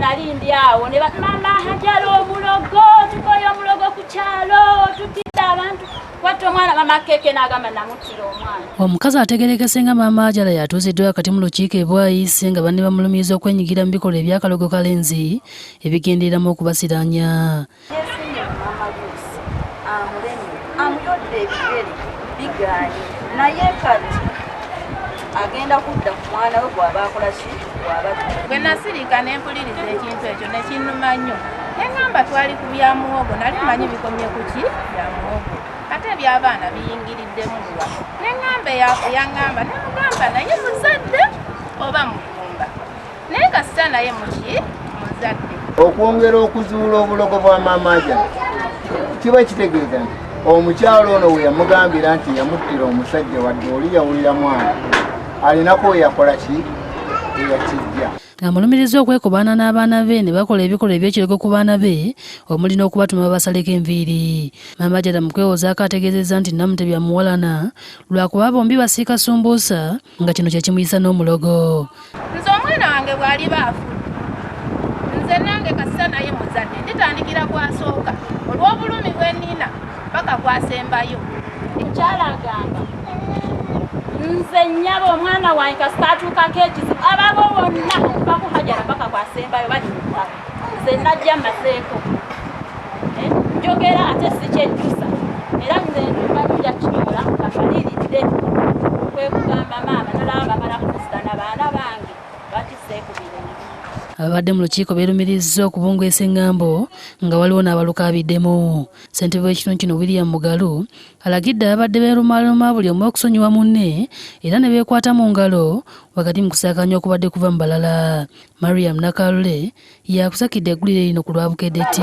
nalindi awo ne mama hajalo omulogo tukoyo omulogo ku kyalo tutidde abantu kwata omwana mama keke n'agamba namutira omwana. Omukazi ategerekese nga maama Ajala yatuuziddwa akati mu lukiiko e Bwayise nga banne bamulumiriza okwenyigira mu bikolwa ebyakalogo kalenzi ebigendereramu okubasiranya. Yesinye mama Lucy amulemi amuyodde ebigere bigaaye naye kati agenda kudda ku mwana we gwaba akola ki gwaba bwe nasirika ne mpuliriza ekintu ekyo ne kinnuma nnyo ne ŋŋamba twali ku bya muwogo nali mmanyi bikomye ku ki bya muwogo ate eby'abaana biyingiriddemu luwa ne ŋŋamba yaŋŋamba ne mugamba naye muzadde oba mufumba naye kasita naye muki muzadde. Okwongera okuzuula obulogo bwa maama Ajala kiba kitegeeza nti omukyalo ono we yamugambira nti yamuttira omusajja wadde oli yawulira mwana alinako yakola ki eyakijja. Amulumiriza okwekubaana n'abaana be ne bakola ebikolwa eby'ekirego ku baana be omuli n'okubatuma babasaleko enviiri. Maama Ajala mu kwewozaako ategeezezza nti namutebya muwalana lwakuba bombi basiika sumbuusa nga kino kye kimuyisa n'omulogo. Nze omwana wange bw'ali baafudde nze nange kasita naye muzadde nditandikira kwasooka olw'obulumi bwe nnina paka kwasembayo. Mukyala agamba nze nnyaba omwana wange kasita atuukako ekizibu ababo bonna okuva ku Hajara paka kwasembayo bali mu ttaka nze najja mmaseeko njogera ate si kyejjusa era nze ndumajja kikola kafaliridde okwekugamba maama nalaba bamala kuzisitana baana bange batiseeku birungi. Ababadde mu lukiiko beerumirizza okubungeesa eŋŋambo nga waliwo n'abalukabiddemu. Ssentebe w'ekitundu kino William Mugalu alagidde ababadde beerumaaluma buli omu okusonyiwa munne era ne beekwata mu ngalo wakati mu kusaakanya okubadde kuva mu balala. Mariam Nakalule yakusakidde eggulire lino ku Lwabukedde TV.